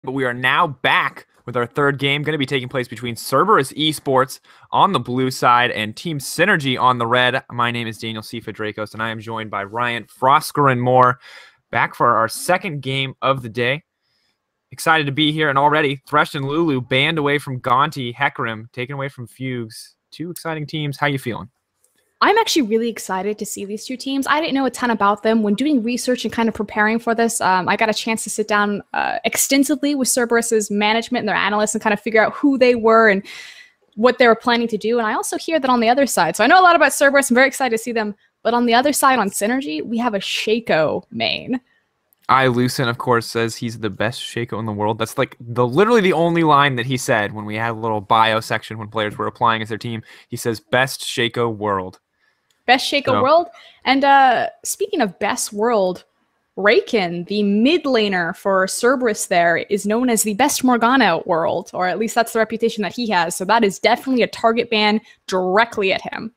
but we are now back with our third game, going to be taking place between Cerberus eSports on the blue side and Team SYNRGY on the red. My name is Daniel Dracos, and I am joined by Ryan Frosker Moore, back for our second game of the day. Excited to be here, and already Thresh and Lulu banned away from Gonti, Hecarim taken away from Fugues. Two exciting teams. How you feeling? I'm actually really excited to see these two teams. I didn't know a ton about them. When doing research and kind of preparing for this, I got a chance to sit down extensively with Cerberus's management and their analysts and kind of figure out who they were and what they were planning to do. And I also hear that on the other side. So I know a lot about Cerberus. I'm very excited to see them. But on the other side, on SYNRGY, we have a Shaco main. Lucen, of course, says he's the best Shaco in the world. That's like literally the only line that he said when we had a little bio section when players were applying as their team. He says, best Shaco world. Best Shaco world. And speaking of best world, Raken, the mid laner for Cerberus there, is known as the best Morgana world, or at least that's the reputation that he has. So that is definitely a target ban directly at him.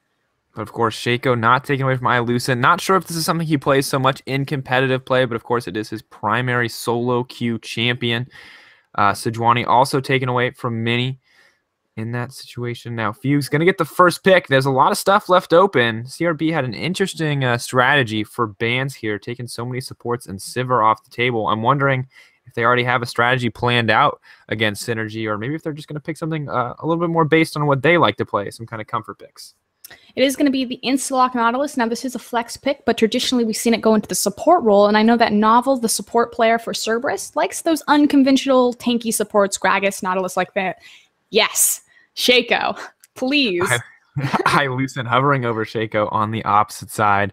But of course, Shaco not taken away from Lucen. Not sure if this is something he plays so much in competitive play, but of course it is his primary solo queue champion. Sejuani also taken away from Mini in that situation. Now, Fugue's going to get the first pick. There's a lot of stuff left open. CRB had an interesting strategy for bans here, taking so many supports and Sivir off the table. I'm wondering if they already have a strategy planned out against SYNRGY, or maybe if they're just going to pick something a little bit more based on what they like to play, some kind of comfort picks. It is going to be the Insta-Lock Nautilus. Now, this is a flex pick, but traditionally we've seen it go into the support role, and I know that Novel, the support player for Cerberus, likes those unconventional tanky supports, Gragas, Nautilus like that. Yes, Shaco, please. Lucen hovering over Shaco on the opposite side.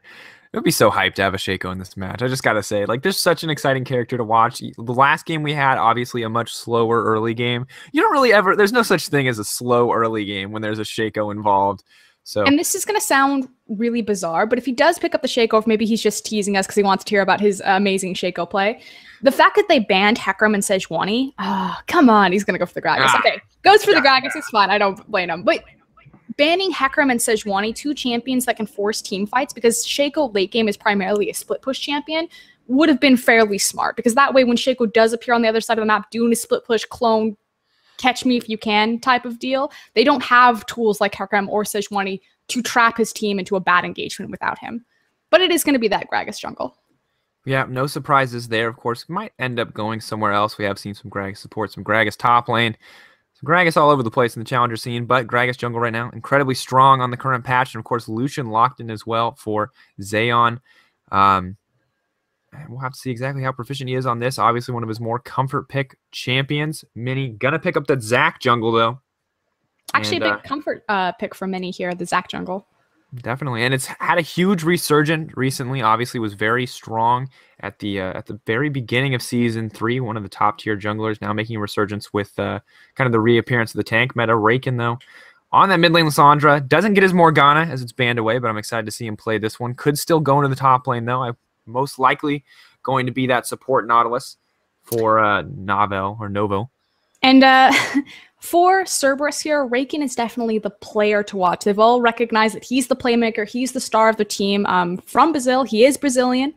It would be so hyped to have a Shaco in this match. I just got to say, like, there's such an exciting character to watch. The last game we had, obviously a much slower early game. You don't really ever, there's no such thing as a slow early game when there's a Shaco involved. So. And this is going to sound really bizarre, but if he does pick up the Shaco, maybe he's just teasing us because he wants to hear about his amazing Shaco play. The fact that they banned Hecarim and Sejuani, come on, he's going to go for the Gragas. Okay, goes for the Gragas, it's fine, I don't blame him. But banning Hecarim and Sejuani, two champions that can force team fights, because Shaco late game is primarily a split push champion, would have been fairly smart. Because that way, when Shaco does appear on the other side of the map doing a split push clone, catch me if you can type of deal, they don't have tools like Hecarim or Sejuani to trap his team into a bad engagement without him. But it is going to be that Gragas jungle. Yeah, no surprises there. Of course, might end up going somewhere else. We have seen some Gragas support, some Gragas top lane, some Gragas all over the place in the challenger scene, but Gragas jungle right now, incredibly strong on the current patch. And of course, Lucian locked in as well for Zayon. We'll have to see exactly how proficient he is on this. Obviously, one of his more comfort pick champions. Mini gonna pick up that Zac jungle, though. Actually, a big comfort pick for Mini here, the Zac jungle. Definitely, and it's had a huge resurgence recently. Obviously, was very strong at the very beginning of Season 3. One of the top-tier junglers, now making a resurgence with kind of the reappearance of the tank meta. Raken, though, on that mid lane, Lissandra doesn't get his Morgana as it's banned away, but I'm excited to see him play this one. Could still go into the top lane, though. Most likely going to be that support Nautilus for Novo. And for Cerberus here, Raken is definitely the player to watch. They've all recognized that he's the playmaker. He's the star of the team. From Brazil, he is Brazilian.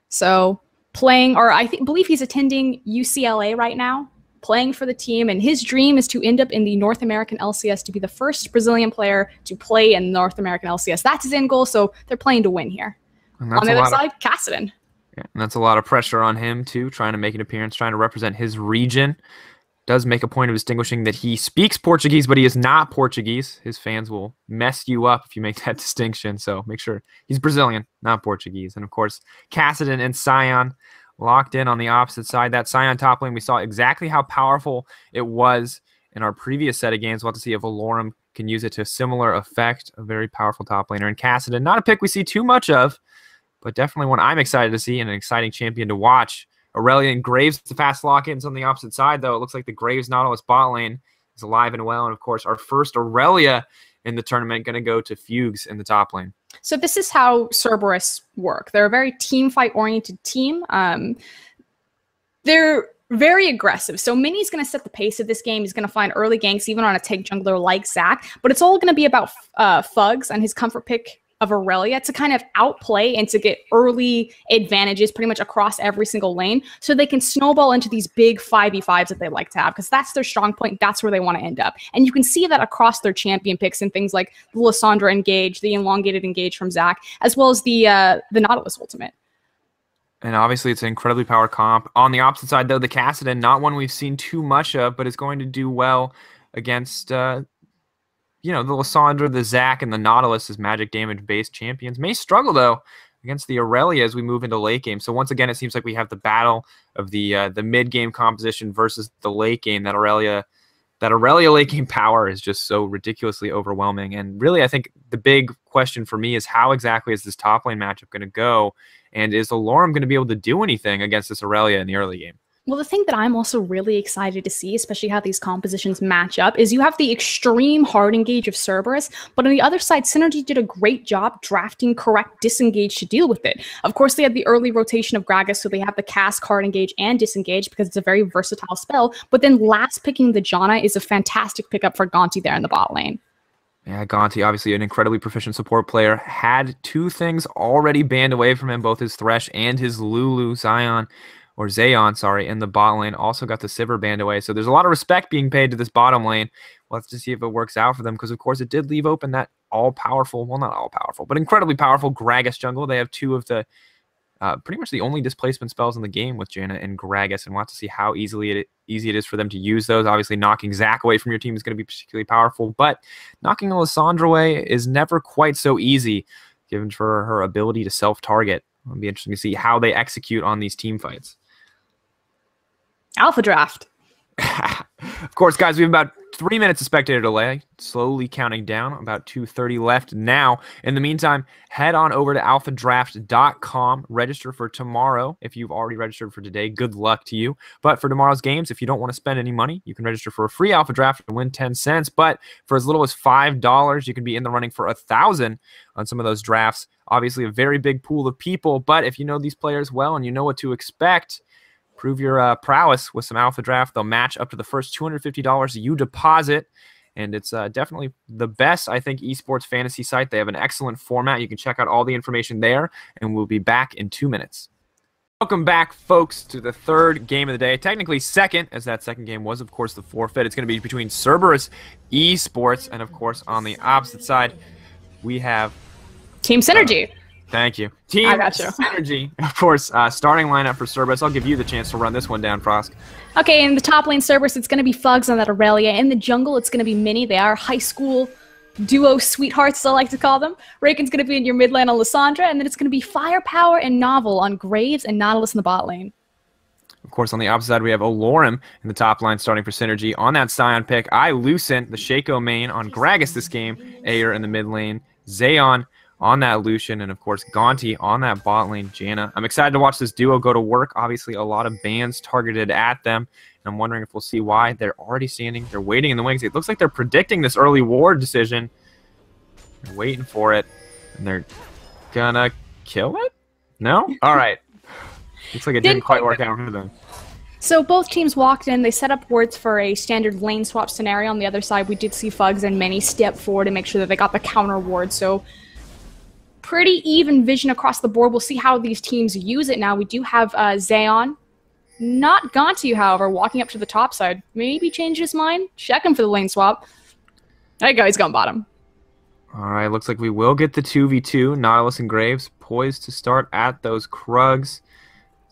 So playing, or I believe he's attending UCLA right now, playing for the team. And his dream is to end up in the North American LCS, to be the first Brazilian player to play in North American LCS. That's his end goal, so they're playing to win here. On the other side, Kassadin. Yeah, and that's a lot of pressure on him, too, trying to make an appearance, trying to represent his region. Does make a point of distinguishing that he speaks Portuguese, but he is not Portuguese. His fans will mess you up if you make that distinction, so make sure he's Brazilian, not Portuguese. And, of course, Kassadin and Sion locked in on the opposite side. That Sion top lane, we saw exactly how powerful it was in our previous set of games. We'll have to see if Alorum can use it to a similar effect. A very powerful top laner. And Kassadin, not a pick we see too much of, but definitely one I'm excited to see and an exciting champion to watch. Aurelia and Graves, the fast lock-ins on the opposite side, though. It looks like the Graves Nautilus bot lane is alive and well. And, of course, our first Aurelia in the tournament going to go to Fugues in the top lane. So this is how Cerberus work. They're a very team fight-oriented team. They're very aggressive. So Mini's going to set the pace of this game. He's going to find early ganks, even on a tank jungler like Zac. But it's all going to be about Fugs and his comfort pick of Aurelia to kind of outplay and to get early advantages pretty much across every single lane so they can snowball into these big 5v5s that they like to have because that's their strong point. That's where they want to end up. And you can see that across their champion picks and things like the Lysandra engage, the elongated engage from Zach, as well as the Nautilus ultimate. And obviously, it's an incredibly powered comp. On the opposite side, though, the Kassadin, not one we've seen too much of, but is going to do well against, the Lysandra, the Zac, and the Nautilus as magic damage-based champions. May struggle, though, against the Aurelia as we move into late game. So once again, it seems like we have the battle of the mid-game composition versus the late game. That Aurelia late game power is just so ridiculously overwhelming. And really, I think the big question for me is how exactly is this top lane matchup going to go? And is Alorum going to be able to do anything against this Aurelia in the early game? Well, the thing that I'm also really excited to see, especially how these compositions match up, is you have the extreme hard engage of Cerberus, but on the other side, SYNRGY did a great job drafting correct disengage to deal with it. Of course, they had the early rotation of Gragas, so they have the cast, hard engage, and disengage because it's a very versatile spell, but then last picking the Janna is a fantastic pickup for Gonti there in the bot lane. Yeah, Gonti, obviously an incredibly proficient support player, had two things already banned away from him, both his Thresh and his Lulu Zayon, in the bot lane. Also got the Sivir banned away. So there's a lot of respect being paid to this bottom lane. We'll have to see if it works out for them because, of course, it did leave open that all-powerful, well, not all-powerful, but incredibly powerful Gragas jungle. They have two of the pretty much the only displacement spells in the game with Janna and Gragas, and we'll have to see how easy it is for them to use those. Obviously, knocking Zac away from your team is going to be particularly powerful, but knocking Lysandra away is never quite so easy, given for her ability to self-target. It'll be interesting to see how they execute on these team fights. AlphaDraft. Of course, guys, we have about 3 minutes of spectator delay, slowly counting down, about 2:30 left now. In the meantime, head on over to alphadraft.com, register for tomorrow. If you've already registered for today, good luck to you. But for tomorrow's games, if you don't want to spend any money, you can register for a free Alpha Draft and win 10 cents. But for as little as $5, you can be in the running for 1,000 on some of those drafts. Obviously, a very big pool of people, but if you know these players well and you know what to expect, prove your prowess with some Alpha Draft. They'll match up to the first $250 you deposit, and it's definitely the best, I think, esports fantasy site. They have an excellent format. You can check out all the information there, and we'll be back in 2 minutes. Welcome back, folks, to the third game of the day. Technically second, as that second game was, of course, the forfeit. It's going to be between Cerberus eSports, and, of course, on the opposite side, we have Team SYNRGY. Thank you. Team SYNRGY, of course, starting lineup for Cerberus. I'll give you the chance to run this one down, Frosk. Okay, in the top lane, Cerberus, it's going to be Fugs on that Aurelia. In the jungle, it's going to be Minnie. They are high school duo sweethearts, as I like to call them. Raken's going to be in your mid lane on Lysandra, and then it's going to be Firepower and Novel on Graves and Nautilus in the bot lane. Of course, on the opposite side, we have Alorum in the top line starting for SYNRGY. On that Scion pick, Lucent, the Shaco main on Gragas this game. Ayer in the mid lane. Zayon on that Lucian, and of course Gonti on that bot lane Janna. I'm excited to watch this duo go to work. Obviously a lot of bans targeted at them, and I'm wondering if we'll see why. They're already standing, they're waiting in the wings. It looks like they're predicting this early ward decision. They're waiting for it, and they're gonna kill it? No? Alright. Looks like it didn't quite work out for them. So both teams walked in, they set up wards for a standard lane swap scenario. On the other side, we did see Fugs and Minnie step forward and make sure that they got the counter ward. So pretty even vision across the board. We'll see how these teams use it now. We do have Zayon, not Gonti, however, walking up to the top side. Maybe change his mind. Check him for the lane swap. There you go. He's going bottom. All right. Looks like we will get the 2v2. Nautilus and Graves poised to start at those Krugs.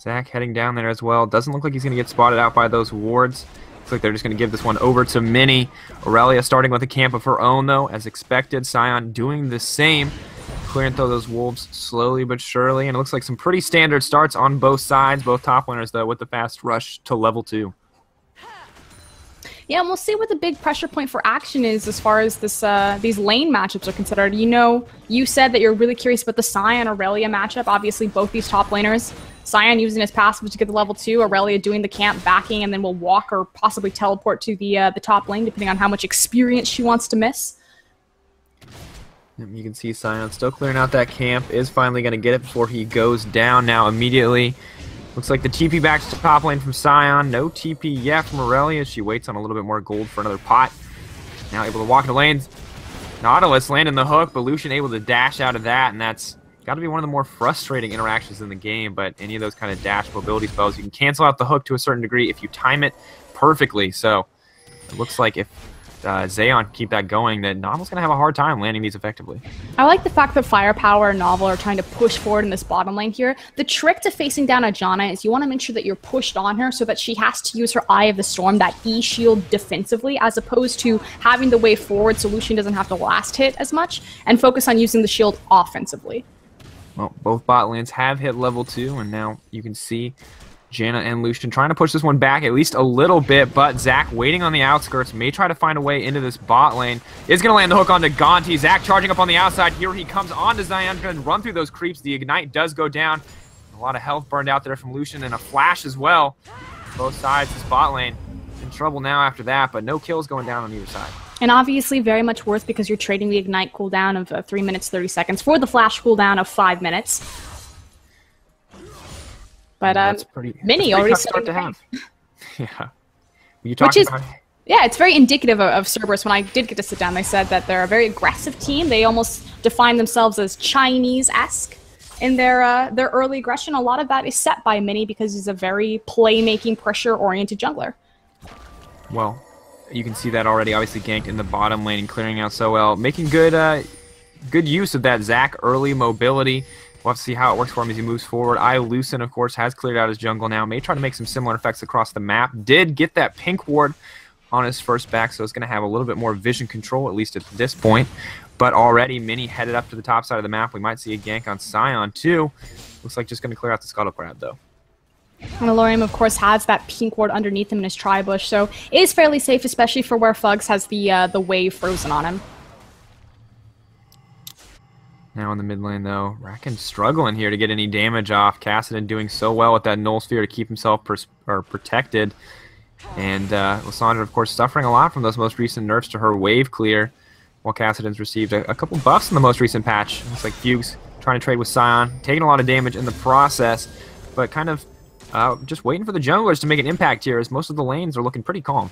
Zac heading down there as well. Doesn't look like he's going to get spotted out by those wards. Looks like they're just going to give this one over to Minnie. Aurelia starting with a camp of her own, though, as expected. Scion doing the same. Clearing through those wolves slowly but surely, and it looks like some pretty standard starts on both sides, both top laners, though, with the fast rush to level 2. Yeah, and we'll see what the big pressure point for action is as far as this these lane matchups are considered. You know, you said that you're really curious about the Scion Aurelia matchup. Obviously, both these top laners, Scion using his passive to get the level 2, Aurelia doing the camp backing, and then will walk or possibly teleport to the top lane, depending on how much experience she wants to miss. You can see Scion still clearing out that camp, is finally going to get it before he goes down now immediately. Looks like the TP back to top lane from Scion. No TP yet from Aurelia. She waits on a little bit more gold for another pot. Now able to walk in the lanes. Nautilus landing the hook, but Lucian able to dash out of that, and that's got to be one of the more frustrating interactions in the game. But any of those kind of dash mobility spells, you can cancel out the hook to a certain degree if you time it perfectly. So it looks like if Zayon can keep that going, that Novel's going to have a hard time landing these effectively. I like the fact that Firepower and Novel are trying to push forward in this bottom lane here. The trick to facing down a Janna is you want to make sure that you're pushed on her so that she has to use her Eye of the Storm, that E-shield, defensively, as opposed to having the way forward so Lucian doesn't have to last hit as much, and focus on using the shield offensively. Well, both bot lanes have hit level 2, and now you can see Janna and Lucian trying to push this one back at least a little bit, but Zac waiting on the outskirts, may try to find a way into this bot lane. Is going to land the hook onto Gonti. Zac charging up on the outside. Here he comes onto Zion, going to run through those creeps. The Ignite does go down. A lot of health burned out there from Lucian, and a flash as well. Both sides, this bot lane in trouble now after that, but no kills going down on either side. And obviously very much worth because you're trading the Ignite cooldown of 3 minutes 30 seconds for the flash cooldown of 5 minutes. But Mini already start to have. Yeah. Yeah, it's very indicative of Cerberus. When I did get to sit down, they said that they're a very aggressive team. They almost define themselves as Chinese-esque in their early aggression. A lot of that is set by Mini because he's a very playmaking, pressure-oriented jungler. Well, you can see that already. Obviously ganked in the bottom lane and clearing out so well, making good use of that Zac early mobility. We'll have to see how it works for him as he moves forward. Lucin, of course, has cleared out his jungle now. May try to make some similar effects across the map. Did get that pink ward on his first back, so it's going to have a little bit more vision control, at least at this point. But already, Mini headed up to the top side of the map. We might see a gank on Sion, too. Looks like just going to clear out the Scuttle Crab, though. And Alorium, of course, has that pink ward underneath him in his tri-bush, so it is fairly safe, especially for where Fugs has the wave frozen on him. Now in the mid lane, though, Rakan struggling here to get any damage off. Kassadin doing so well with that Null Sphere to keep himself protected. And Lissandra, of course, suffering a lot from those most recent nerfs to her wave clear, while Kassadin's received a couple buffs in the most recent patch. Looks like Fuchs trying to trade with Sion, taking a lot of damage in the process, but kind of just waiting for the junglers to make an impact here, as most of the lanes are looking pretty calm.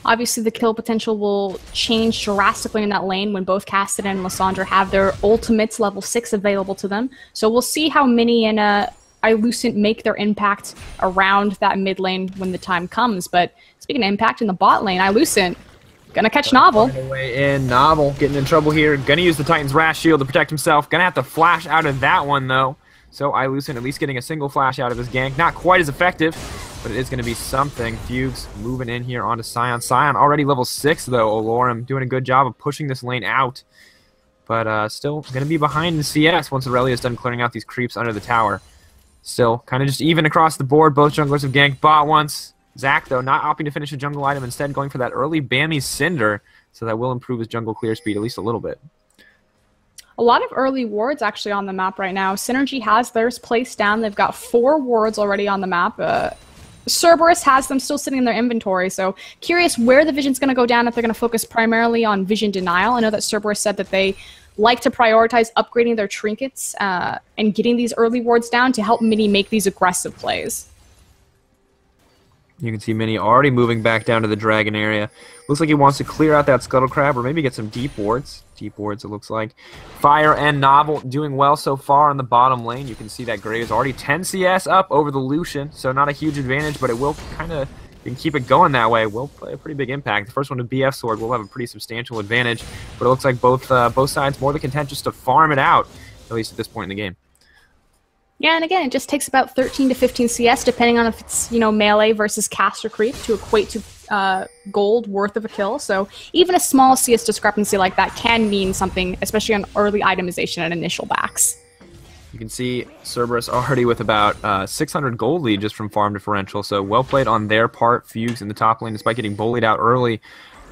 Obviously, the kill potential will change drastically in that lane when both Kassadin and Lissandra have their ultimates level 6 available to them. So we'll see how Mini and Ilucent make their impact around that mid lane when the time comes. But speaking of impact in the bot lane, Ilucent gonna catch Novel. In Novel getting in trouble here. Gonna use the Titan's Wrath Shield to protect himself. Gonna have to flash out of that one, though. So Ilucent at least getting a single flash out of his gank. Not quite as effective, but it is going to be something. Fugues moving in here onto Sion. Sion already level 6, though. Olorum doing a good job of pushing this lane out. But still going to be behind in CS once Aurelia's done clearing out these creeps under the tower. Still kind of just even across the board. Both junglers have ganked bot once. Zac, though, not opting to finish a jungle item. Instead going for that early Bammy Cinder. So that will improve his jungle clear speed at least a little bit. A lot of early wards actually on the map right now. SYNRGY has theirs placed down. They've got 4 wards already on the map. Cerberus has them still sitting in their inventory, so curious where the vision's going to go down, if they're going to focus primarily on vision denial. I know that Cerberus said that they like to prioritize upgrading their trinkets and getting these early wards down to help Mini make these aggressive plays. You can see Mini already moving back down to the dragon area. Looks like he wants to clear out that Scuttle Crab or maybe get some deep wards. Deep wards, it looks like. Fire and Novel doing well so far on the bottom lane. You can see that Gray is already 10 CS up over the Lucian, so not a huge advantage, but it will kind of, you can keep it going that way. Will play a pretty big impact. The first one to BF Sword will have a pretty substantial advantage, but it looks like both sides more than content just to farm it out, at least at this point in the game. Yeah, and again, it just takes about 13 to 15 CS, depending on if it's, melee versus caster creep, to equate to gold worth of a kill. So even a small CS discrepancy like that can mean something, especially on early itemization and initial backs. You can see Cerberus already with about 600 gold lead just from farm differential, so well played on their part. Fugues in the top lane, despite getting bullied out early,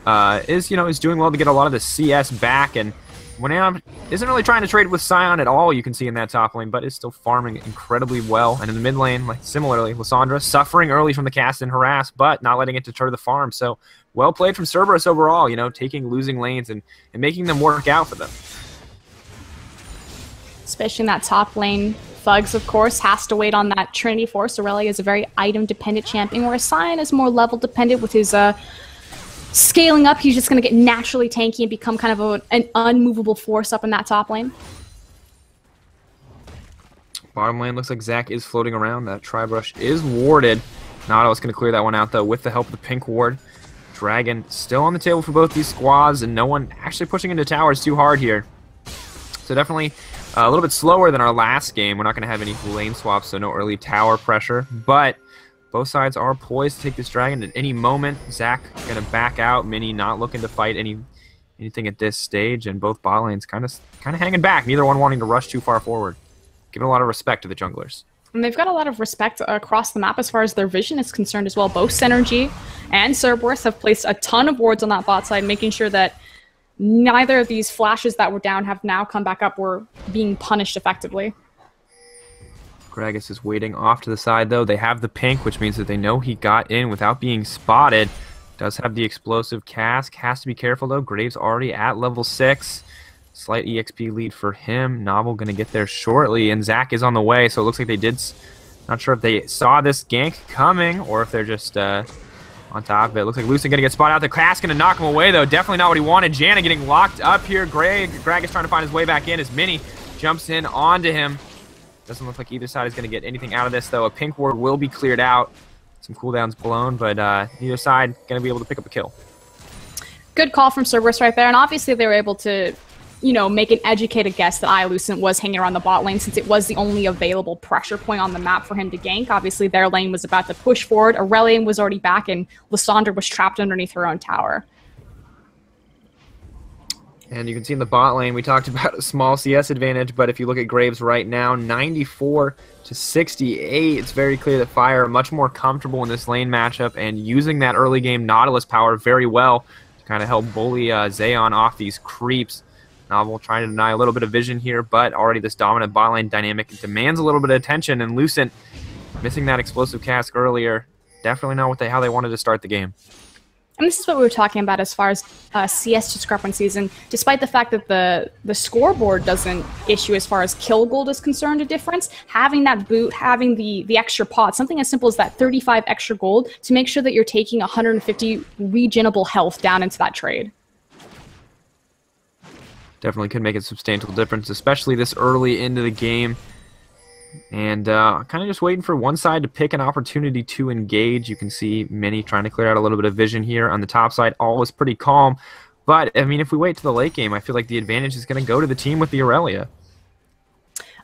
is doing well to get a lot of the CS back, and Winam isn't really trying to trade with Sion at all, you can see in that top lane, but is still farming incredibly well. And in the mid lane, similarly, Lissandra suffering early from the cast and harass, but not letting it deter the farm. So well played from Cerberus overall, taking losing lanes and making them work out for them. Especially in that top lane, Fugs, of course, has to wait on that Trinity Force. Aurelia is a very item-dependent champion, whereas Sion is more level-dependent with his scaling up, he's just going to get naturally tanky and become kind of an unmovable force up in that top lane. Bottom lane looks like Zach is floating around. That Tri-Brush is warded. Nautilus going to clear that one out, though, with the help of the pink ward. Dragon still on the table for both these squads, and no one actually pushing into towers too hard here. So definitely a little bit slower than our last game. We're not going to have any lane swaps, so no early tower pressure. But both sides are poised to take this dragon at any moment. Zach going to back out. Mini not looking to fight anything at this stage, and both bot lanes kind of hanging back. Neither one wanting to rush too far forward. Giving a lot of respect to the junglers. And they've got a lot of respect across the map as far as their vision is concerned as well. Both SYNRGY and Cerberus have placed a ton of wards on that bot side, making sure that neither of these flashes that were down have now come back up or being punished effectively. Gragas is waiting off to the side, though. They have the pink, which means that they know he got in without being spotted. Does have the explosive cask. Has to be careful, though. Graves already at level 6. Slight EXP lead for him. Novel going to get there shortly, and Zach is on the way, so it looks like they did. Not sure if they saw this gank coming or if they're just on top of it. Looks like Lucen going to get spotted out. The Cask going to knock him away, though. Definitely not what he wanted. Janna getting locked up here. Greg is trying to find his way back in as Mini jumps in onto him. Doesn't look like either side is going to get anything out of this, though. A pink ward will be cleared out. Some cooldowns blown, but neither side going to be able to pick up a kill. Good call from Cerberus right there, and obviously they were able to, you know, make an educated guess that Lucent was hanging around the bot lane since it was the only available pressure point on the map for him to gank. Obviously, their lane was about to push forward. Aurelion was already back, and Lysandra was trapped underneath her own tower. And you can see in the bot lane, we talked about a small CS advantage, but if you look at Graves right now, 94 to 68, it's very clear that Fire are much more comfortable in this lane matchup and using that early game Nautilus power very well to kind of help bully Zayon off these creeps. Novel trying to deny a little bit of vision here, but already this dominant bot lane dynamic demands a little bit of attention, and Lucent missing that explosive cask earlier. Definitely not how they wanted to start the game. And this is what we were talking about as far as CS discrepancies, and despite the fact that the scoreboard doesn't issue as far as kill gold is concerned a difference, having that boot, having the extra pot, something as simple as that 35 extra gold to make sure that you're taking 150 regenable health down into that trade. Definitely could make a substantial difference, especially this early into the game. And kind of just waiting for one side to pick an opportunity to engage. You can see Mini trying to clear out a little bit of vision here on the top side. All is pretty calm. But, I mean, if we wait to the late game, I feel like the advantage is going to go to the team with the Aurelia.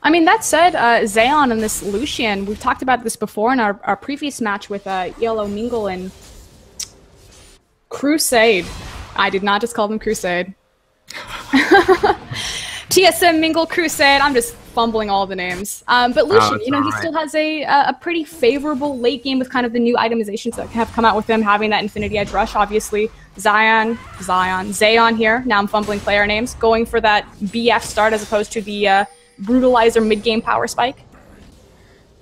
I mean, that said, Zayon and this Lucian, we've talked about this before in our previous match with Yellow Mingle and Crusade. I did not just call them Crusade. TSM Mingle Crusade. I'm just fumbling all the names. But Lucian, you know, he still has a pretty favorable late game with kind of the new itemizations that have come out with him, having that Infinity Edge Rush, obviously. Zayon here. Now I'm fumbling player names. Going for that BF start as opposed to the Brutalizer mid-game power spike.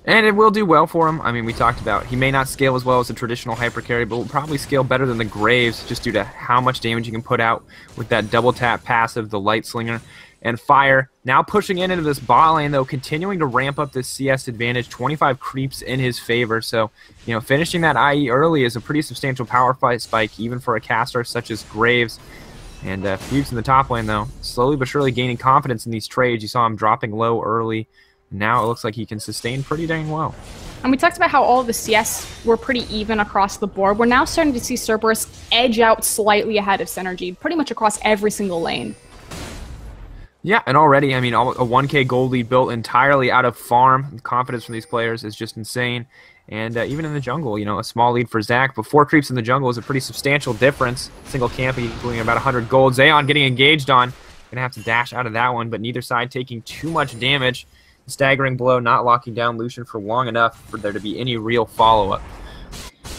And it will do well for him. I mean, we talked about he may not scale as well as a traditional hyper carry, but will probably scale better than the Graves just due to how much damage you can put out with that double tap passive, the Light Slinger. And Fire now pushing into this bot lane, though, continuing to ramp up this CS advantage. 25 creeps in his favor. So, you know, finishing that IE early is a pretty substantial power fight spike, even for a caster such as Graves. And Fuchs in the top lane, though, slowly but surely gaining confidence in these trades. You saw him dropping low early. Now it looks like he can sustain pretty dang well. And we talked about how all of the CS were pretty even across the board. We're now starting to see Cerberus edge out slightly ahead of SYNRGY, pretty much across every single lane. Yeah, and already, I mean, a 1K gold lead built entirely out of farm. Confidence from these players is just insane. And even in the jungle, you know, a small lead for Zach, but 4 creeps in the jungle is a pretty substantial difference. Single camp equaling about 100 gold. Zayon getting engaged on. Gonna have to dash out of that one, but neither side taking too much damage. Staggering blow, not locking down Lucian for long enough for there to be any real follow-up.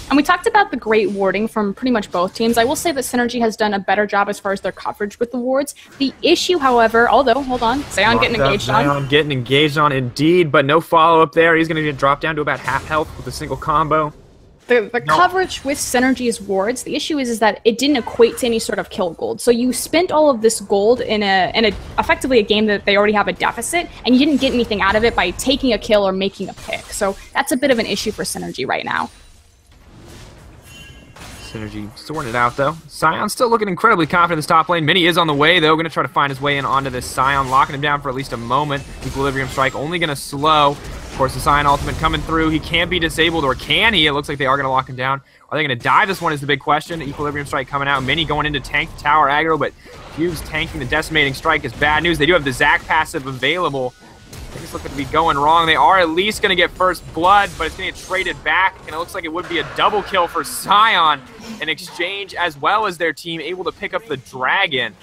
And we talked about the great warding from pretty much both teams. I will say that SYNRGY has done a better job as far as their coverage with the wards. The issue, however, although, hold on, Zayon getting engaged on. Zayon getting engaged on indeed, but no follow-up there. He's going to get dropped down to about half health with a single combo. The coverage with SYNRGY's wards, the issue is that it didn't equate to any sort of kill gold. So you spent all of this gold in effectively a game that they already have a deficit, and you didn't get anything out of it by taking a kill or making a pick. So that's a bit of an issue for SYNRGY right now. SYNRGY sorting it out, though. SYN still looking incredibly confident in this top lane. Mini is on the way, though. Going to try to find his way in onto this SYN, locking him down for at least a moment. Equilibrium Strike only going to slow. Of course, the SYN ultimate coming through. He can't be disabled, or can he? It looks like they are going to lock him down. Are they going to die? This one is the big question. Equilibrium Strike coming out. Mini going into tank the tower aggro, but Fugues tanking the Decimating Strike is bad news. They do have the Zac passive available. Things looking to be going wrong. They are at least going to get first blood, but it's going to get traded back, and it looks like it would be a double kill for SYN in exchange, as well as their team able to pick up the dragon.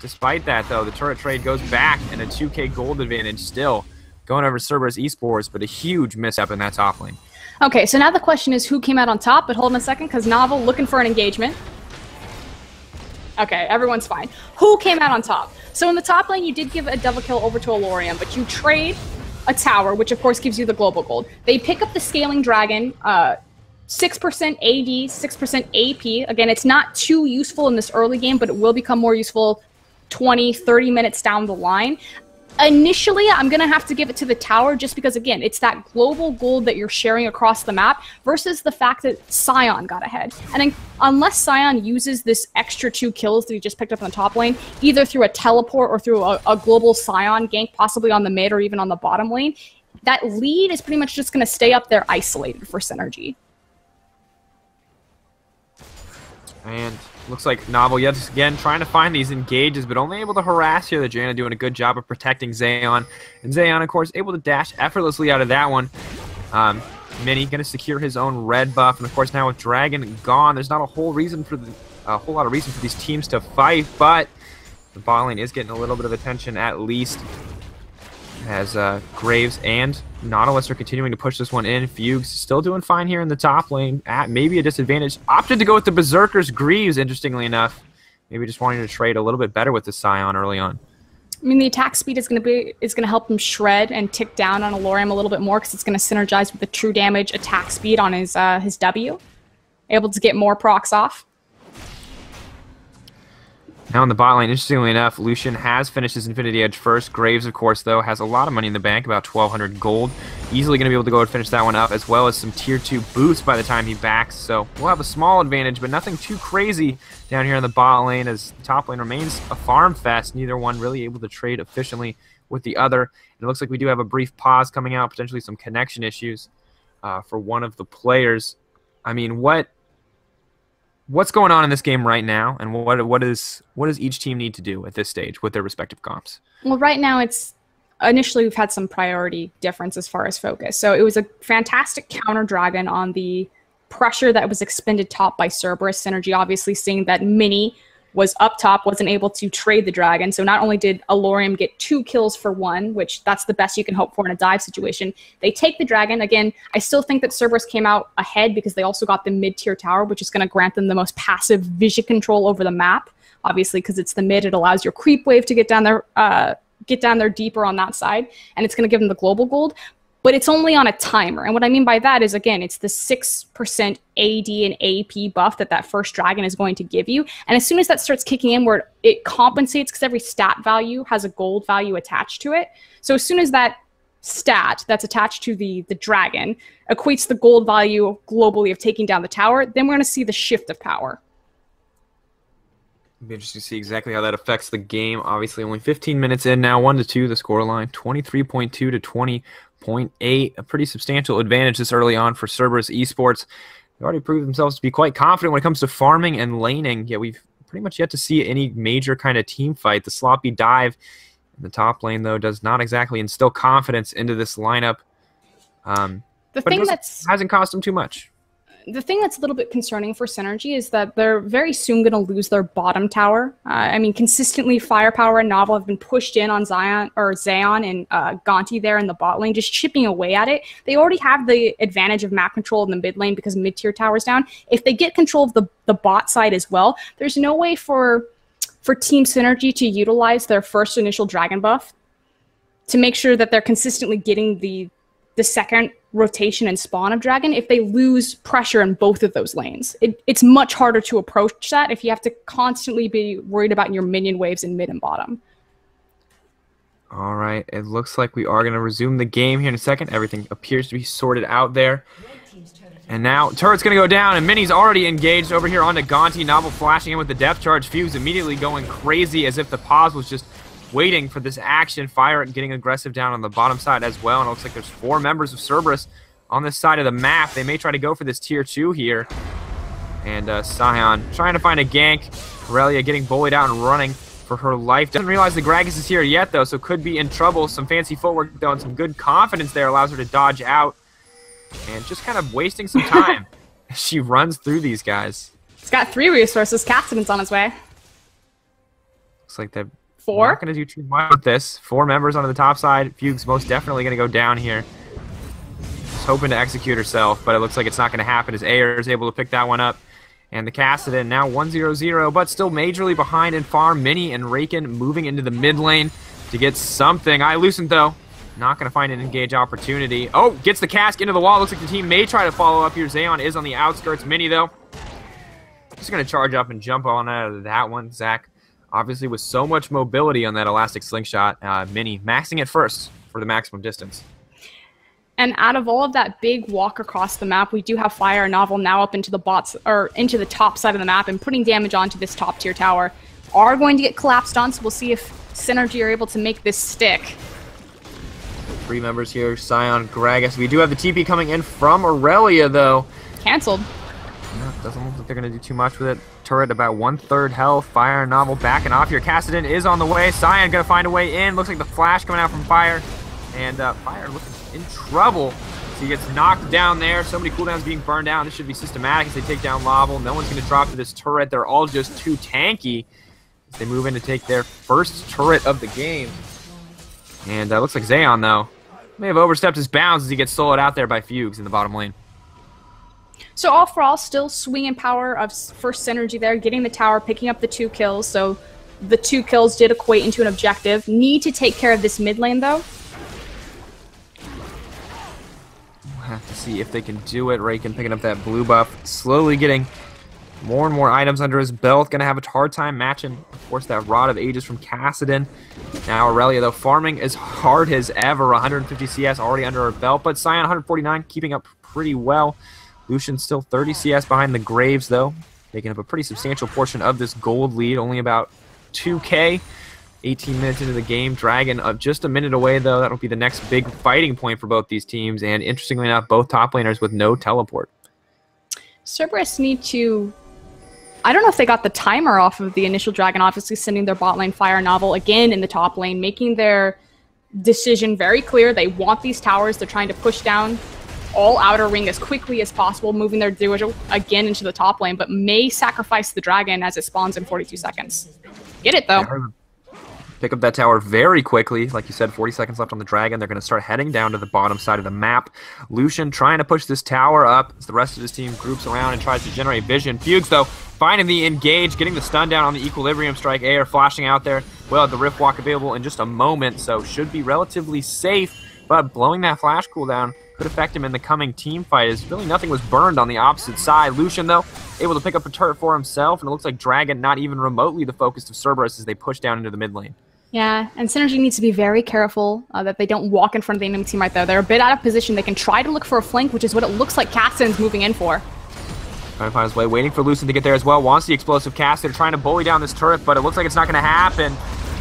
Despite that, though, the turret trade goes back, and a 2K gold advantage still going over Cerberus eSports, but a huge mishap in that top lane. Okay, so now the question is who came out on top, but hold on a second, because Novel looking for an engagement. Okay, everyone's fine. Who came out on top? So in the top lane, you did give a double kill over to Alorium, but you trade a tower, which of course gives you the global gold. They pick up the Scaling Dragon, 6% AD, 6% AP. Again, it's not too useful in this early game, but it will become more useful 20, 30 minutes down the line. Initially, I'm going to have to give it to the tower just because, again, it's that global gold that you're sharing across the map versus the fact that SYN got ahead. And then, unless SYN uses this extra 2 kills that he just picked up in the top lane, either through a teleport or through a global SYN gank, possibly on the mid or even on the bottom lane, that lead is pretty much just going to stay up there isolated for SYNRGY. And looks like Novel yet again trying to find these engages, but only able to harass here. The Janna doing a good job of protecting Zayon. And Zayon, of course, able to dash effortlessly out of that one. Mini going to secure his own red buff. And, of course, now with Dragon gone, there's not a whole lot of reason for these teams to fight. But the bot lane is getting a little bit of attention at least, as Graves and Nautilus are continuing to push this one in. Fugues still doing fine here in the top lane, at maybe a disadvantage. Opted to go with the Berserker's Greaves, interestingly enough. Maybe just wanting to trade a little bit better with the SYN early on. I mean, the attack speed is going to help him shred and tick down on Alorium a little bit more because it's going to synergize with the true damage attack speed on his W. Able to get more procs off. Now in the bot lane, interestingly enough, Lucian has finished his Infinity Edge first. Graves, of course, though, has a lot of money in the bank, about 1,200 gold. Easily going to be able to go and finish that one up, as well as some Tier 2 boosts by the time he backs. So we'll have a small advantage, but nothing too crazy down here in the bot lane, as the top lane remains a farm fest. Neither one really able to trade efficiently with the other. And it looks like we do have a brief pause coming out, potentially some connection issues for one of the players. I mean, what's going on in this game right now, and what does each team need to do at this stage with their respective comps? Well, right now initially we've had some priority difference as far as focus. So it was a fantastic counter dragon on the pressure that was expended top by Cerberus. SYNRGY obviously seeing that Mini was up top, wasn't able to trade the dragon. So not only did Alorium get 2 kills for 1, which that's the best you can hope for in a dive situation, they take the dragon. Again, I still think that Cerberus came out ahead because they also got the mid-tier tower, which is going to grant them the most passive vision control over the map. Obviously, because it's the mid, it allows your creep wave to get down there deeper on that side, and it's going to give them the global gold. But it's only on a timer. And what I mean by that is, again, it's the 6% AD and AP buff that first dragon is going to give you. And as soon as that starts kicking in, where it compensates, because every stat value has a gold value attached to it. So as soon as that stat that's attached to the dragon equates the gold value globally of taking down the tower, then we're going to see the shift of power. It'll be interesting to see exactly how that affects the game. Obviously, only 15 minutes in now, 1-2 the scoreline, 23.2 to 20.8. A pretty substantial advantage this early on for Cerberus eSports. They already proved themselves to be quite confident when it comes to farming and laning. Yet we've pretty much yet to see any major kind of team fight. The sloppy dive in the top lane, though, does not exactly instill confidence into this lineup. The thing hasn't cost them too much. The thing that's a little bit concerning for SYNRGY is that they're very soon going to lose their bottom tower. I mean, consistently, Firepower and Novel have been pushed in on Zayon and Gonti there in the bot lane, just chipping away at it. They already have the advantage of map control in the mid lane because mid-tier tower's down. If they get control of the bot side as well, there's no way for Team SYNRGY to utilize their first initial dragon buff to make sure that they're consistently getting the second rotation and spawn of dragon if they lose pressure in both of those lanes. It's much harder to approach that if you have to constantly be worried about your minion waves in mid and bottom. All right, it looks like we are going to resume the game here in a second. Everything appears to be sorted out there. And now turret's going to go down, and Mini's already engaged over here onto Gonti. Novel flashing in with the depth charge. Fugues immediately going crazy as if the pause was just waiting for this action. Fire getting aggressive down on the bottom side as well. And it looks like there's 4 members of Cerberus on this side of the map. They may try to go for this tier 2 here. And Scion trying to find a gank. Aurelia getting bullied out and running for her life. Doesn't realize the Gragas is here yet, though, so could be in trouble. Some fancy footwork, though, and some good confidence there allows her to dodge out. And just kind of wasting some time as she runs through these guys. He's got 3 resources. Cassidon's on his way. Looks like they're 4. not going to do too much with this. 4 members onto the top side. Fugue's most definitely going to go down here. Just hoping to execute herself, but it looks like it's not going to happen as Ayer is able to pick that one up. And the Cassidon now 1-0-0, but still majorly behind in farm. Mini and Raken moving into the mid lane to get something. Lucent, though, not going to find an engage opportunity. Oh, gets the cask into the wall. Looks like the team may try to follow up here. Xeon is on the outskirts. Mini, though, just going to charge up and jump on out of that one. Zach, obviously, with so much mobility on that elastic slingshot. Mini maxing it first for the maximum distance. And out of all of that big walk across the map, we do have Fire and Novel now up into the bots or into the top side of the map and putting damage onto this top tier tower. Are going to get collapsed on, so we'll see if SYNRGY are able to make this stick. 3 members here, Scion, Gragas. We do have the TP coming in from Aurelia, though. Cancelled. No, doesn't look like they're going to do too much with it. Turret about 1/3 health. Fire and Novel backing off here. Cassidon is on the way. Scion going to find a way in. Looks like the flash coming out from Fire. And Fire looking in trouble. So he gets knocked down there. So many cooldowns being burned down. This should be systematic as they take down Laval. No one's going to drop to this turret. They're all just too tanky as they move in to take their first turret of the game. And looks like Xeon, though, may have overstepped his bounds as he gets soloed out there by Fugues in the bottom lane. So all for all, still swinging power of first SYNRGY there, getting the tower, picking up the 2 kills. So the 2 kills did equate into an objective. Need to take care of this mid lane, though. We'll have to see if they can do it. Raken picking up that blue buff, slowly getting more and more items under his belt. Going to have a hard time matching, of course, that Rod of Ages from Cassidon. Now Aurelia, though, farming as hard as ever. 150 CS already under her belt, but Scion 149 keeping up pretty well. Lucian still 30 CS behind the Graves, though, taking up a pretty substantial portion of this gold lead, only about 2K. 18 minutes into the game. Dragon just a minute away, though. That'll be the next big fighting point for both these teams, and interestingly enough, both top laners with no teleport. Cerberus need to... I don't know if they got the timer off of the initial Dragon, obviously sending their bot lane Fire Novel again in the top lane, making their decision very clear. They want these towers. They're trying to push down all outer ring as quickly as possible, moving their duo again into the top lane, but may sacrifice the Dragon as it spawns in 42 seconds. Get it, though. Pick up that tower very quickly. Like you said, 40 seconds left on the Dragon. They're going to start heading down to the bottom side of the map. Lucian trying to push this tower up as the rest of his team groups around and tries to generate vision. Fugues, though, finding the engage, getting the stun down on the Equilibrium Strike. Ayer flashing out there. We'll have the Rift Walk available in just a moment, so should be relatively safe. But blowing that flash cooldown could affect him in the coming team fight, as really nothing was burned on the opposite side. Lucian, though, able to pick up a turret for himself, and it looks like Dragon not even remotely the focus of Cerberus as they push down into the mid lane. Yeah, and SYNRGY needs to be very careful that they don't walk in front of the enemy team right there. They're a bit out of position. They can try to look for a flank, which is what it looks like Cassidon's moving in for. Trying to find his way, waiting for Lucian to get there as well. Wants the explosive cast. They're trying to bully down this turret, but it looks like it's not going to happen.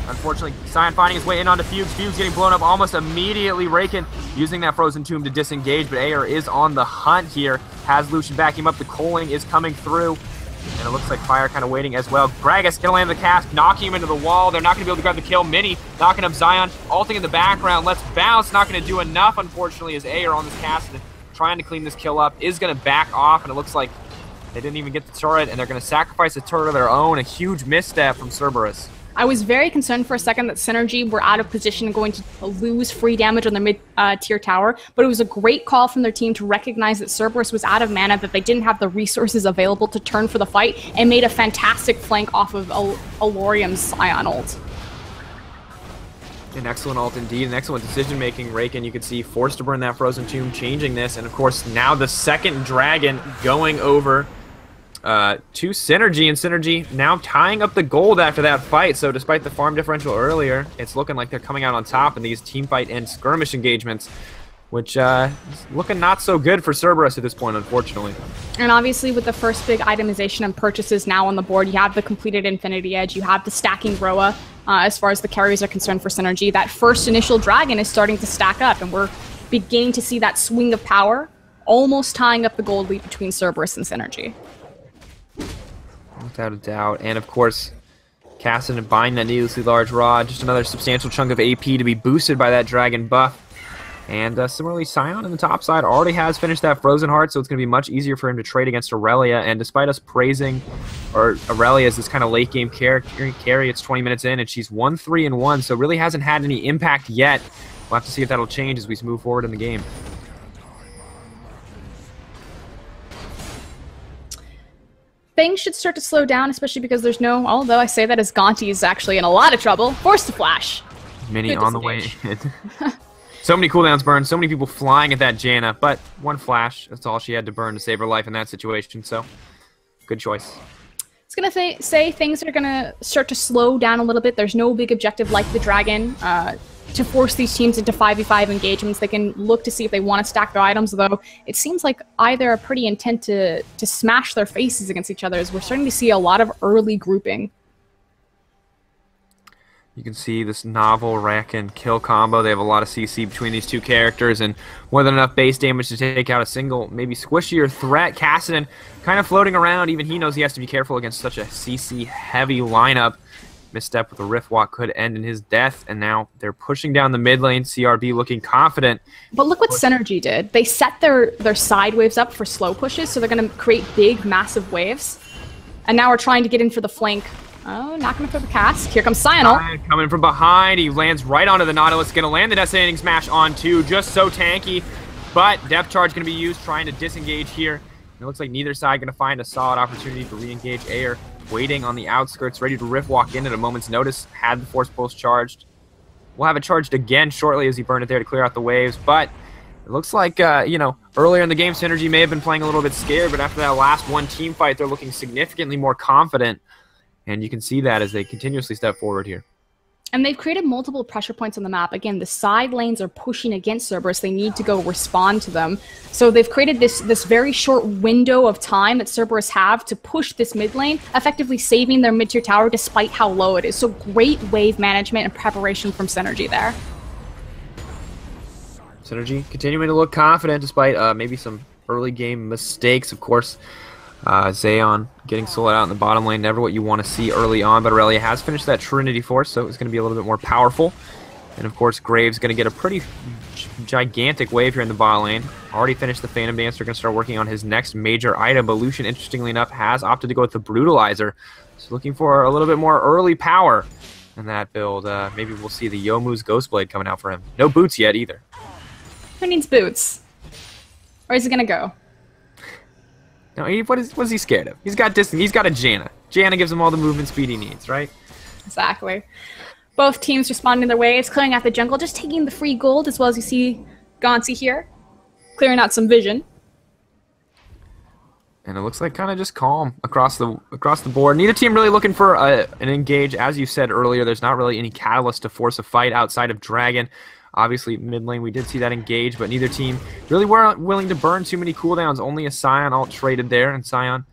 Unfortunately, Scion finding his way in onto Fugues. Fugues getting blown up almost immediately. Raken using that Frozen Tomb to disengage, but Ayer is on the hunt here. Has Lucian backing him up. The culling is coming through. And it looks like Fire kind of waiting as well. Gragas gonna land the cast, knocking him into the wall. They're not gonna be able to grab the kill. Mini knocking up Zion, ulting in the background. Let's bounce. Not gonna do enough, unfortunately, as Ayer on this cast and trying to clean this kill up is gonna back off. And it looks like they didn't even get the turret, and they're gonna sacrifice a turret of their own. A huge misstep from Cerberus. I was very concerned for a second that SYNRGY were out of position and going to lose free damage on their mid-tier tower, but it was a great call from their team to recognize that Cerberus was out of mana, that they didn't have the resources available to turn for the fight, and made a fantastic flank off of Alorium's Scion ult. An excellent ult indeed, an excellent decision-making. Raken, you can see, forced to burn that Frozen Tomb, changing this, and of course now the second Dragon going over to SYNRGY, and SYNRGY now tying up the gold after that fight. So despite the farm differential earlier, it's looking like they're coming out on top in these team fight and skirmish engagements. which is looking not so good for Cerberus at this point, unfortunately. And obviously with the first big itemization and purchases now on the board, you have the completed Infinity Edge, you have the stacking Roa as far as the carries are concerned for Synergy. That first initial dragon is starting to stack up, and we're beginning to see that swing of power, almost tying up the gold lead between Cerberus and Synergy. Without a doubt. And of course, Cassidy buying that needlessly large rod, just another substantial chunk of AP to be boosted by that dragon buff. And similarly, Scion on the top side already has finished that Frozen Heart, so it's going to be much easier for him to trade against Aurelia. And despite us praising Aurelia as this kind of late game carry, it's 20 minutes in, and she's 1-3-1, so really hasn't had any impact yet. We'll have to see if that'll change as we move forward in the game. Things should start to slow down, especially because there's no, although I say that as Gonti is actually in a lot of trouble, forced to flash. Mini on the way in. So many cooldowns burned, so many people flying at that Janna, but one flash, that's all she had to burn to save her life in that situation, so good choice. It's going to say things are going to start to slow down a little bit. There's no big objective like the Dragon to force these teams into 5v5 engagements. They can look to see if they want to stack their items, though it seems like either are pretty intent to smash their faces against each other, as we're starting to see a lot of early grouping. You can see this novel wreck and kill combo. They have a lot of CC between these two characters and more than enough base damage to take out a single, maybe squishier threat. Cassidy kind of floating around. Even he knows he has to be careful against such a CC-heavy lineup. Misstep with a Rift Walk could end in his death, and now they're pushing down the mid lane. CRB looking confident. But look what Synergy did. They set their side waves up for slow pushes, so they're going to create big, massive waves. And now we're trying to get in for the flank. Oh, not going to throw the cast. Here comes Cyanol. Coming from behind. He lands right onto the Nautilus. Going to land the Decimating Smash on two. Just so tanky. But Depth Charge going to be used, trying to disengage here. And it looks like neither side going to find a solid opportunity to re-engage Air. Waiting on the outskirts, ready to Rift Walk in at a moment's notice. Had the Force Pulse charged. We'll have it charged again shortly as he burned it there to clear out the waves. But it looks like, you know, earlier in the game, Synergy may have been playing a little bit scared. But after that last one team fight, they're looking significantly more confident. And you can see that as they continuously step forward here. And they've created multiple pressure points on the map. Again, the side lanes are pushing against Cerberus. They need to go respond to them. So they've created this very short window of time that Cerberus have to push this mid lane, effectively saving their mid-tier tower despite how low it is. So great wave management and preparation from Synergy there. Synergy continuing to look confident despite maybe some early game mistakes, of course. Zayon getting soloed out in the bottom lane, never what you want to see early on, but Aurelia has finished that Trinity Force, so it's going to be a little bit more powerful. And of course, Graves going to get a pretty gigantic wave here in the bot lane. Already finished the Phantom Dancer, going to start working on his next major item. But Lucian, interestingly enough, has opted to go with the Brutalizer, so looking for a little bit more early power in that build. Maybe we'll see the Youmuu's Ghostblade coming out for him. No boots yet either. Who needs boots? Where is he going to go? No, what is he scared of? He's got distance. He's got a Janna. Janna gives him all the movement speed he needs, right? Exactly. Both teams responding their waves, clearing out the jungle, just taking the free gold, as well as you see Gonsi here, clearing out some vision. And it looks like kind of just calm across the board. Neither team really looking for an engage. As you said earlier, there's not really any catalyst to force a fight outside of Dragon. Obviously, mid lane, we did see that engage, but neither team really weren't willing to burn too many cooldowns. Only a Scion ult traded there, and Scion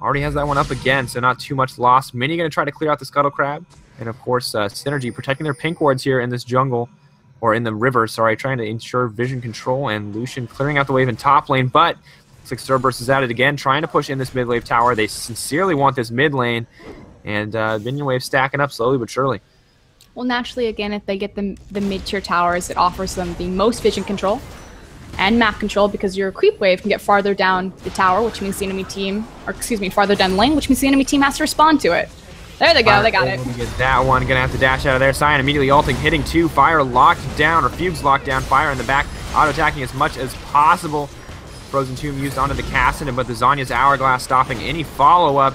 already has that one up again, so not too much loss. Mini going to try to clear out the Scuttle Crab. And, of course, Synergy protecting their pink wards here in this jungle, or in the river, sorry, trying to ensure vision control, and Lucian clearing out the wave in top lane, but looks like Cerberus is at it again, trying to push in this mid wave tower. They sincerely want this mid lane, and minion wave stacking up slowly but surely. Well, naturally, again, if they get the mid-tier towers, it offers them the most vision control and map control, because your creep wave can get farther down the tower, which means the enemy team, or excuse me, farther down the lane, which means the enemy team has to respond to it. There they go, they got it. Get that one, gonna have to dash out of there. Scion immediately ulting, hitting two, Fire locked down, or Fugues locked down, Fire in the back, auto-attacking as much as possible. Frozen Tomb used onto the Cassidy, but the Zhonya's Hourglass stopping any follow-up.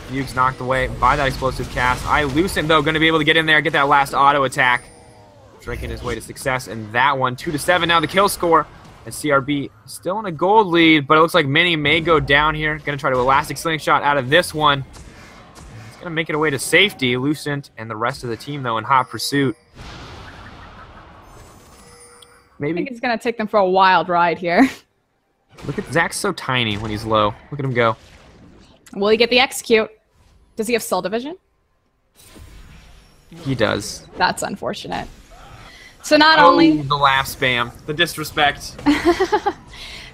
Fugues knocked away by that explosive cast. Lucian, though, going to be able to get in there, get that last auto attack. Drinking his way to success in that one. 2-7 now the kill score. And CRB still in a gold lead, but it looks like Mini may go down here. Going to try to elastic slingshot out of this one. He's going to make it away to safety. Lucian and the rest of the team, though, in hot pursuit. maybe. I think it's going to take them for a wild ride here. Look at Zach's so tiny when he's low. Look at him go. Will he get the execute? Does he have cell division? He does. That's unfortunate. So not only the laugh spam, the disrespect.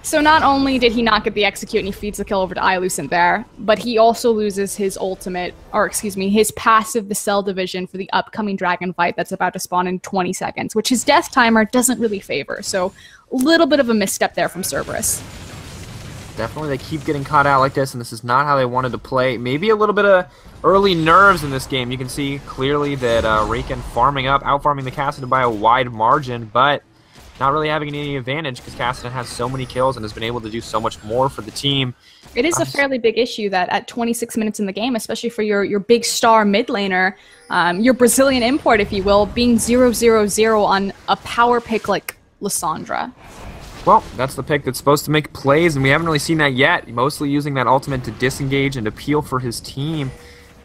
So not only did he not get the execute and he feeds the kill over to iLucent there, but he also loses his ultimate, or excuse me, his passive, the cell division for the upcoming dragon fight that's about to spawn in 20 seconds, which his death timer doesn't really favor. So a little bit of a misstep there from Cerberus. Definitely, they keep getting caught out like this, and this is not how they wanted to play. Maybe a little bit of early nerves in this game. You can see clearly that Raken out-farming the Cassidy by a wide margin, but not really having any advantage because Cassidy has so many kills and has been able to do so much more for the team. It is a fairly big issue that at 26 minutes in the game, especially for your big star mid laner, your Brazilian import, if you will, being 0-0-0 on a power pick like Lissandra. Well, that's the pick that's supposed to make plays, and we haven't really seen that yet. Mostly using that ultimate to disengage and appeal for his team.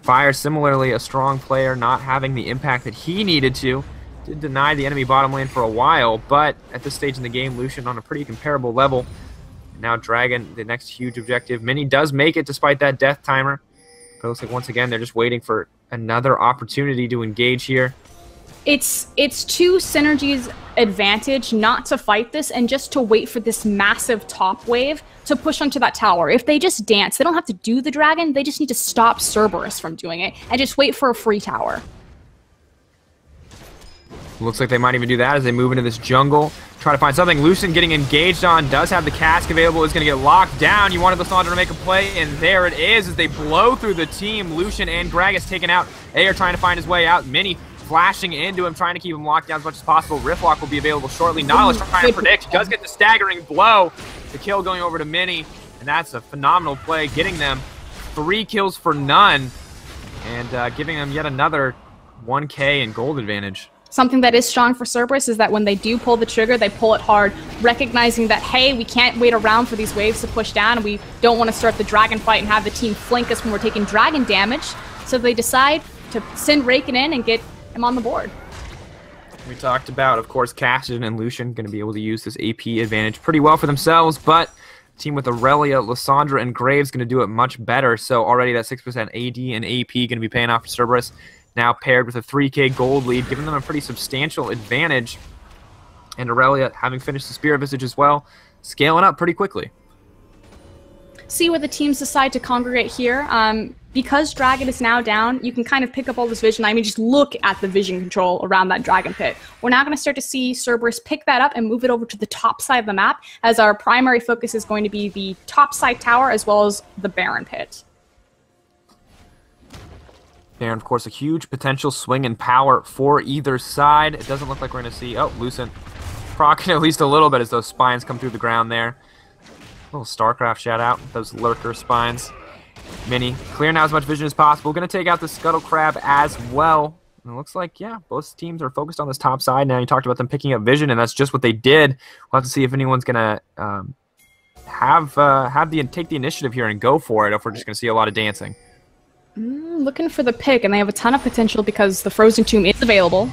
Fire, similarly, a strong player, not having the impact that he needed to. Did deny the enemy bottom lane for a while, but at this stage in the game, Lucian on a pretty comparable level. Now Dragon, the next huge objective. Mini does make it despite that death timer. But it looks like once again, they're just waiting for another opportunity to engage here. It's to SYNRGY's advantage not to fight this and just to wait for this massive top wave to push onto that tower. If they just dance, they don't have to do the dragon, they just need to stop Cerberus from doing it and just wait for a free tower. Looks like they might even do that as they move into this jungle. Try to find something. Lucian getting engaged on, does have the cask available, is going to get locked down. You wanted Lissandra to make a play, and there it is as they blow through the team. Lucian and Gragas taken out. Ayer trying to find his way out. Mini flashing into him, trying to keep him locked down as much as possible. Riftlock will be available shortly. Nautilus trying to predict. He does get the staggering blow. The kill going over to Mini, and that's a phenomenal play, getting them 3 kills for none, and giving them yet another 1K and gold advantage. Something that is strong for Cerberus is that when they do pull the trigger, they pull it hard, recognizing that, hey, we can't wait around for these waves to push down, and we don't want to start the dragon fight and have the team flank us when we're taking dragon damage. So they decide to send Raken in and get him on the board. We talked about, of course, Cassidy and Lucian going to be able to use this AP advantage pretty well for themselves, but team with Aurelia, Lissandra, and Graves going to do it much better. So already that 6% AD and AP going to be paying off for Cerberus. Now paired with a 3K gold lead, giving them a pretty substantial advantage. And Aurelia, having finished the Spirit Visage as well, scaling up pretty quickly. See where the teams decide to congregate here. Because Dragon is now down, you can kind of pick up all this vision. I mean, just look at the vision control around that Dragon Pit. We're now going to start to see Cerberus pick that up and move it over to the top side of the map, as our primary focus is going to be the top side tower as well as the Baron Pit. And of course, a huge potential swing in power for either side. It doesn't look like we're going to see... Oh, Lucent proccing at least a little bit as those spines come through the ground there. A little StarCraft shout out, those lurker spines. Mini, clear now as much vision as possible. Going to take out the Scuttle Crab as well. And it looks like, yeah, both teams are focused on this top side now. You talked about them picking up vision, and that's just what they did. We'll have to see if anyone's going to take the initiative here and go for it, or if we're just going to see a lot of dancing. Looking for the pick, and they have a ton of potential because the Frozen Tomb is available.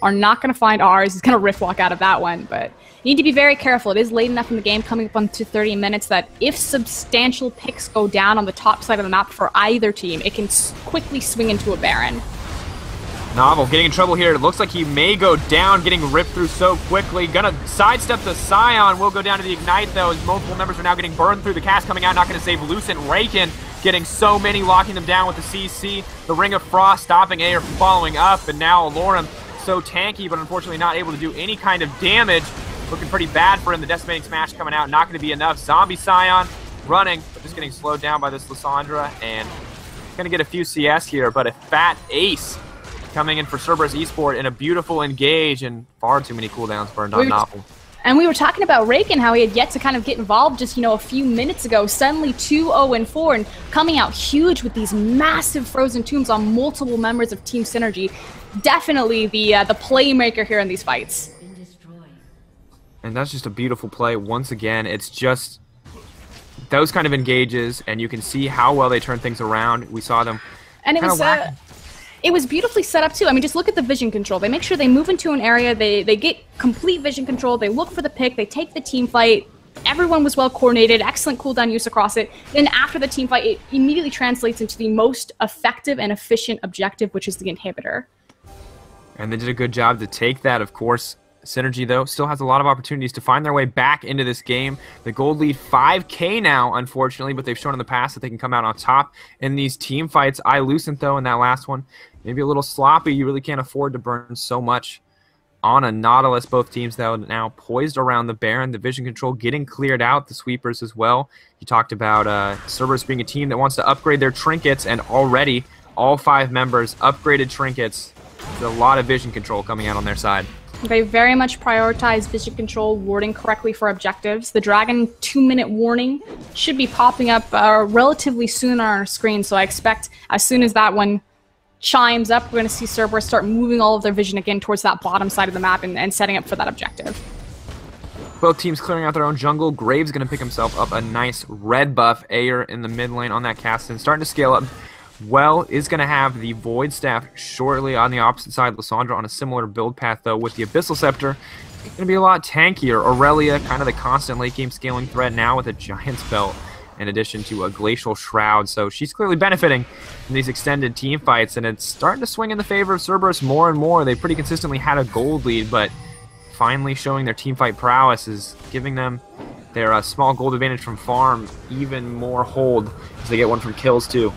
Are not going to find ours. He's going to rift walk out of that one, but you need to be very careful. It is late enough in the game, coming up on to 30 minutes, that if substantial picks go down on the top side of the map for either team, it can quickly swing into a Baron. Novel getting in trouble here. It looks like he may go down, getting ripped through so quickly. Gonna sidestep the Scion. Will go down to the Ignite, though, as multiple members are now getting burned through. The cast coming out, not going to save Lucent. Raken getting so many, locking them down with the CC. The Ring of Frost stopping Ayer from following up, and now Alorum so tanky, but unfortunately not able to do any kind of damage. Looking pretty bad for him. The Decimating Smash coming out, not going to be enough. Zombie Scion running, but just getting slowed down by this Lissandra, and going to get a few CS here, but a fat ace coming in for Cerberus eSports in a beautiful engage, and far too many cooldowns burned on Novel. And we were talking about Raken, how he had yet to kind of get involved just, a few minutes ago. Suddenly 2-0-4 and coming out huge with these massive Frozen Tombs on multiple members of Team SYNRGY. Definitely the playmaker here in these fights. And that's just a beautiful play. Once again, it's just those kind of engages, and you can see how well they turn things around. We saw them. And it was It was beautifully set up too. I mean, just look at the vision control. They make sure they move into an area, they get complete vision control, they look for the pick, they take the team fight. Everyone was well coordinated, excellent cooldown use across it. Then after the team fight, it immediately translates into the most effective and efficient objective, which is the inhibitor. And they did a good job to take that, of course. SYNRGY, though, still has a lot of opportunities to find their way back into this game. The gold lead 5K now, unfortunately, but they've shown in the past that they can come out on top in these team fights. Lucent, though, in that last one, maybe a little sloppy. You really can't afford to burn so much on a Nautilus. Both teams, though, now poised around the Baron. The vision control getting cleared out. The sweepers as well. You talked about Cerberus being a team that wants to upgrade their trinkets, and already all 5 members upgraded trinkets. There's a lot of vision control coming out on their side. They very much prioritize vision control, warding correctly for objectives. The Dragon 2-minute warning should be popping up relatively soon on our screen, so I expect as soon as that one chimes up, we're going to see Cerberus start moving all of their vision again towards that bottom side of the map and setting up for that objective. Both teams clearing out their own jungle. Graves going to pick himself up a nice red buff. Ayer in the mid lane on that cast and starting to scale up. Well is going to have the Void Staff shortly on the opposite side. Lissandra on a similar build path, though, with the Abyssal Scepter. It's going to be a lot tankier. Aurelia, kind of the constant late-game scaling threat now with a Giant's Belt in addition to a Glacial Shroud. So she's clearly benefiting from these extended team fights, and it's starting to swing in the favor of Cerberus more and more. They pretty consistently had a gold lead, but finally showing their team fight prowess is giving them their small gold advantage from farm even more hold as they get one from kills, too.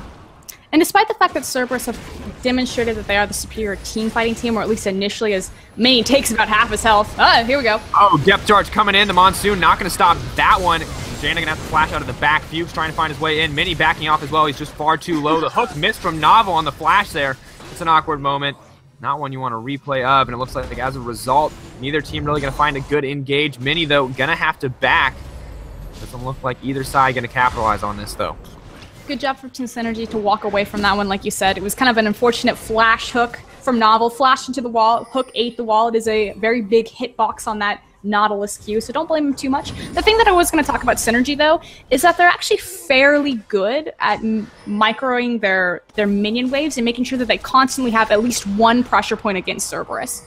And despite the fact that Cerberus have demonstrated that they are the superior team fighting team, or at least initially, as Mini takes about half his health. Here we go. Oh, depth charge coming in. The Monsoon not going to stop that one. Jaina going to have to flash out of the back. Fuchs trying to find his way in. Mini backing off as well. He's just far too low. The hook missed from Novel on the flash there. It's an awkward moment. Not one you want to replay of, and it looks like as a result, neither team really going to find a good engage. Mini, though, going to have to back. Doesn't look like either side going to capitalize on this, though. Good job for Team SYNRGY to walk away from that one, like you said. It was kind of an unfortunate flash hook from Novel. Flashed into the wall, hook ate the wall. It is a very big hitbox on that Nautilus Q, so don't blame him too much. The thing that I was going to talk about SYNRGY, though, is that they're actually fairly good at microing their minion waves and making sure that they constantly have at least one pressure point against Cerberus.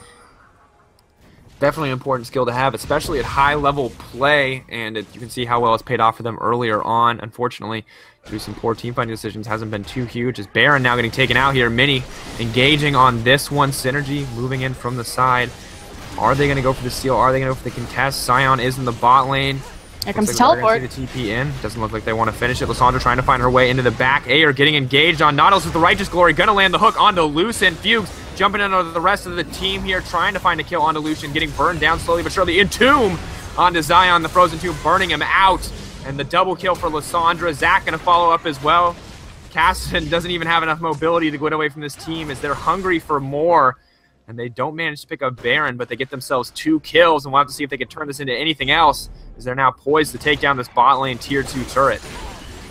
Definitely an important skill to have, especially at high-level play, and you can see how well it's paid off for them earlier on. Unfortunately, through some poor teamfighting decisions, hasn't been too huge. As Baron now getting taken out here. Mini engaging on this one. SYNRGY moving in from the side. Are they going to go for the steal? Are they going to go for the contest? Sion is in the bot lane. Here comes the teleport. The TP in. Doesn't look like they want to finish it. Lissandra trying to find her way into the back. Ayer getting engaged on Nautilus with the Righteous Glory. Going to land the hook onto Lucent. Fuchs jumping into the rest of the team here, trying to find a kill onto Lucian, getting burned down slowly but surely. Entomb onto Zion, the Frozen Tomb, burning him out. And the double kill for Lissandra. Zach going to follow up as well. Caston doesn't even have enough mobility to get away from this team as they're hungry for more. And they don't manage to pick up Baron, but they get themselves 2 kills, and we'll have to see if they can turn this into anything else, as they're now poised to take down this bot lane tier 2 turret.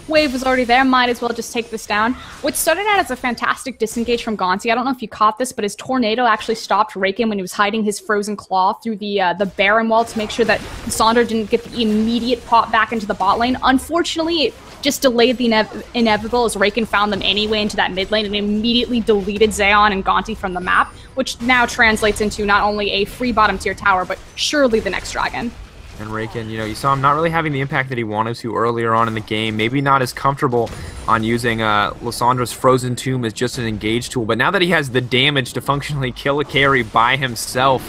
Wave was already there, might as well just take this down. What started out as a fantastic disengage from Gonti, I don't know if you caught this, but his Tornado actually stopped Raken when he was hiding his Frozen Claw through the Baron wall to make sure that Sonder didn't get the immediate pop back into the bot lane. Unfortunately, it just delayed the inevitable as Raken found them anyway into that mid lane and immediately deleted Zeon and Gonti from the map, which now translates into not only a free bottom tier tower, but surely the next dragon. And Raken, you saw him not really having the impact that he wanted to earlier on in the game. Maybe not as comfortable on using Lissandra's Frozen Tomb as just an engage tool. But now that he has the damage to functionally kill a carry by himself,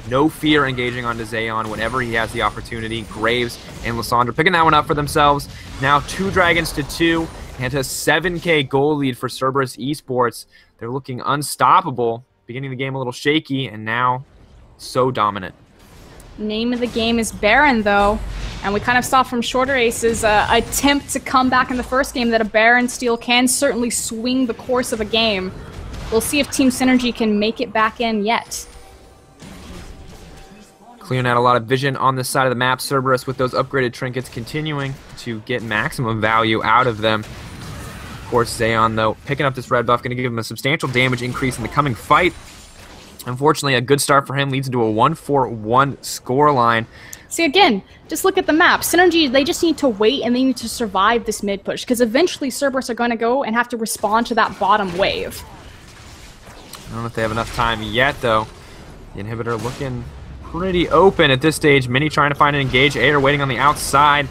no fear engaging onto Zeon whenever he has the opportunity. Graves and Lissandra picking that one up for themselves. Now 2 dragons to 2 and a 7K goal lead for Cerberus eSports. They're looking unstoppable. Beginning the game a little shaky, and now so dominant. Name of the game is Baron, though, and we kind of saw from Shorter Ace's attempt to come back in the first game that a Baron steal can certainly swing the course of a game. We'll see if Team SYNRGY can make it back in yet. Clearing out a lot of vision on this side of the map. Cerberus with those upgraded trinkets continuing to get maximum value out of them. Of course, Zeon, though, picking up this red buff, going to give him a substantial damage increase in the coming fight. Unfortunately, a good start for him leads into a 1-4-1 scoreline. See, again, just look at the map. SYNRGY, they just need to wait and they need to survive this mid push, because eventually Cerberus are going to go and have to respond to that bottom wave. don't know if they have enough time yet, though. The inhibitor looking pretty open at this stage. Mini trying to find an engage. Air waiting on the outside.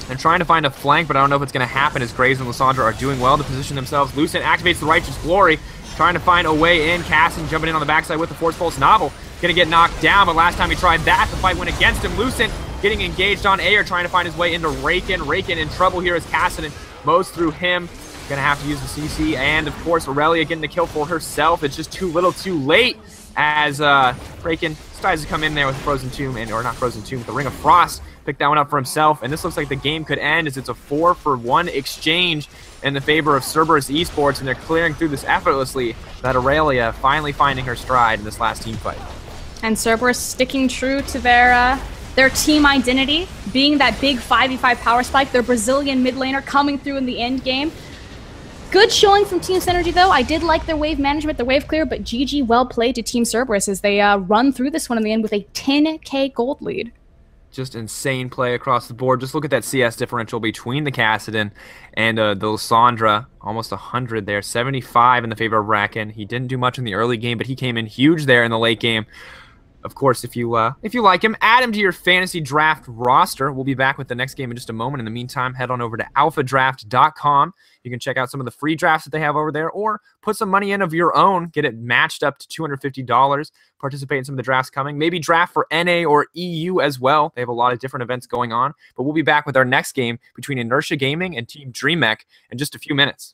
And trying to find a flank, but I don't know if it's going to happen as Graves and Lysandra are doing well to position themselves. Lucent activates the Righteous Glory, trying to find a way in. Cassin jumping in on the backside with the Force Pulse. Novel going to get knocked down, but last time he tried that, the fight went against him. Lucent getting engaged on Air, trying to find his way into Raken. Raken in trouble here as Cassin mows through him. Going to have to use the CC, and of course Aurelia getting the kill for herself. It's just too little too late as Raken decides to come in there with Frozen Tomb, or not Frozen Tomb, with the Ring of Frost. Pick that one up for himself, and this looks like the game could end as it's a 4-for-1 exchange in the favor of Cerberus eSports, and they're clearing through this effortlessly. That Aurelia finally finding her stride in this last team fight. And Cerberus sticking true to their team identity, being that big 5v5 power spike, their Brazilian mid laner coming through in the end game. Good showing from Team SYNRGY, though. I did like their wave management, their wave clear, but GG well played to Team Cerberus as they run through this one in the end with a 10k gold lead. Just insane play across the board. Just look at that CS differential between the Kassadin and the Lysandra. Almost 100 there. 75 in the favor of Raken. He didn't do much in the early game, but he came in huge there in the late game. Of course, if you like him, add him to your fantasy draft roster. We'll be back with the next game in just a moment. In the meantime, head on over to alphadraft.com. You can check out some of the free drafts that they have over there, or put some money in of your own. Get it matched up to $250. Participate in some of the drafts coming. Maybe draft for NA or EU as well. They have a lot of different events going on. But we'll be back with our next game between Inertia Gaming and Team DreamHack in just a few minutes.